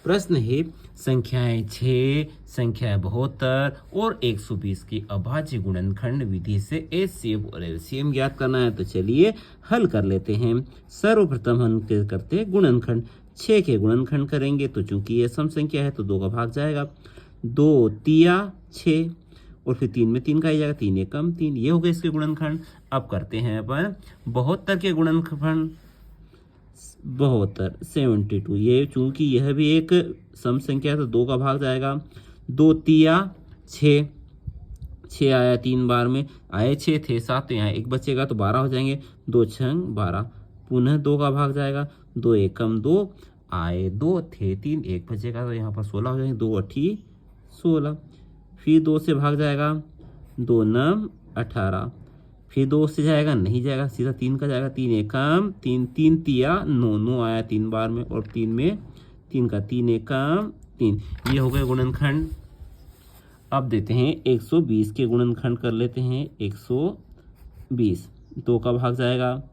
प्रश्न है संख्याएं 6, संख्या 72 और 120 की अभाज्य गुणनखंड विधि से एचसीएफ और एलसीएम ज्ञात करना है। तो चलिए हल कर लेते हैं। सर्वप्रथम हम करते हैं गुणनखंड। 6 के गुणनखंड करेंगे तो चूंकि ये सम संख्या है तो 2 का भाग जाएगा, 2 तिया 6 और फिर 3 में 3 का ही जाएगा, 3 एकम 3। ये हो गए इसके गुणनखंड। अब करते हैं अपन 72 के गुणनखंड। 72 72, ये चूंकि यह भी एक सम संख्या है तो 2 का भाग जाएगा, 2 तिया 6 आया 3 बार में, आए 6 थे 7 तो यहाँ 1 बचेगा तो 12 हो जाएंगे, 2 छंग 12, पुनः 2 का भाग जाएगा, 2 एकम 2, आए 2 थे 3, 1 बचेगा तो यहाँ पर 16 हो जाएंगे, 2 अठी 16, फिर 2 से भाग जाएगा, 2 नम 18, फिर 2 से जाएगा नहीं जाएगा, सीधा 3 का जाएगा, 3 एकम 3, 3 तिया 9, 9 आया 3 बार में और 3 में 3 का 3 एकम 3। ये हो गए गुणनखंड। अब देते हैं 120 के गुणनखंड कर लेते हैं। 120 2 का भाग जाएगा,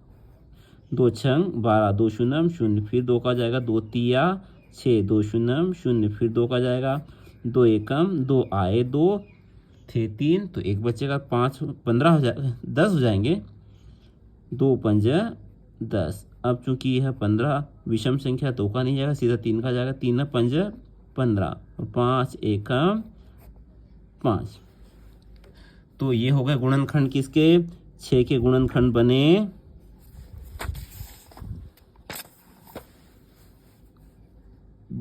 2 छंग 12, 2 शून्यम 0, फिर 2 का जाएगा, 2 तिया 6, 2 शून्यम 0, फिर 2 का जाएगा, 2 एकम 2, आए 2 थे 3 तो 1 बचेगा, 5 15 हो जाएगा, 10 हो जाएंगे, 2 पंज 10। अब चूंकि यह 15 विषम संख्या 2 का नहीं जाएगा, सीधा 3 का जाएगा, 3 पंज 15 और 5 एकम 5। तो ये हो गए गुणनखंड किसके? 6 के गुणनखंड बने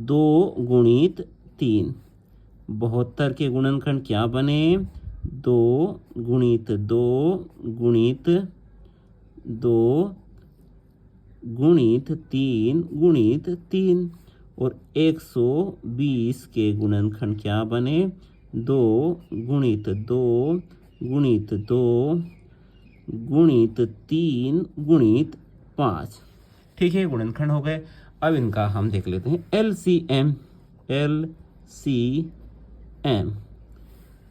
2 गुणित 3। 72 के गुणनखंड क्या बने? 2 गुणित 2 गुणित 2 गुणित 3 गुणित 3। और 120 के गुणनखंड क्या बने? 2 गुणित 2 गुणित 2 गुणित 3 गुणित 5। ठीक है, गुणनखंड हो गए। अब इनका हम देख लेते हैं एलसीएम। एलसीएम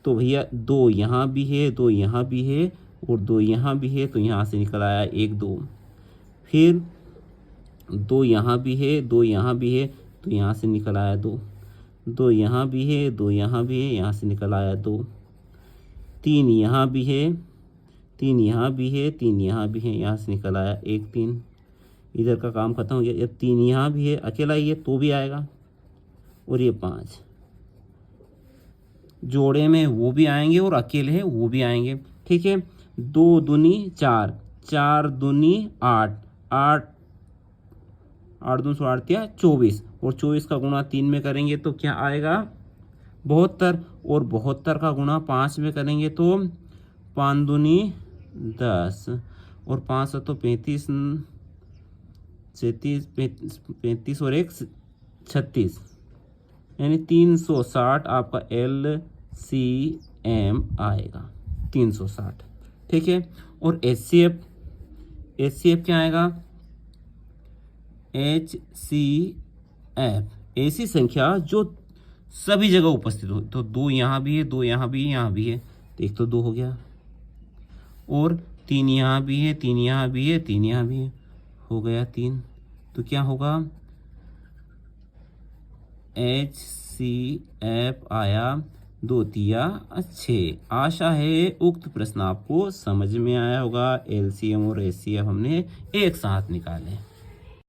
तो भैया 2 यहाँ भी है, 2 यहाँ भी है और 2 यहाँ भी है, तो यहाँ से निकल आया 1 2। फिर 2 यहाँ भी है, 2 यहाँ भी है, तो यहाँ से निकल आया 2। 2 यहाँ भी है, 2 यहाँ भी है, यहाँ से निकल आया 2। 3 यहाँ भी है, 3 यहाँ भी है, 3 यहाँ भी है, यहाँ से निकल आया 1 3। इधर का काम खत्म हो गया। जब 3 यहाँ भी है, अकेला ही है तो भी आएगा, और ये 5 जोड़े में वो भी आएंगे और अकेले है वो भी आएंगे। ठीक है, 2 दूनी 4, 4 दूनी 8, 8 8 दूनी 8 24 और 24 का गुणा 3 में करेंगे तो क्या आएगा? 72। और 72 का गुणा 5 में करेंगे तो 5 दूनी 10 और 5 तो 35 35 और 1 36, यानी 360 आपका LCM आएगा, 360। ठीक है, और HCF क्या आएगा? HCF ऐसी संख्या जो सभी जगह उपस्थित हो। तो 2 यहाँ भी है, 2 यहाँ भी है, यहाँ भी है, तो एक तो 2 हो गया, और 3 यहाँ भी है, 3 यहाँ भी है, 3 यहाँ भी है, हो गया 3। तो क्या होगा? HCF आया 2 तिया 6। आशा है उक्त प्रश्न आपको समझ में आया होगा। LCM और HCF हमने एक साथ निकाले।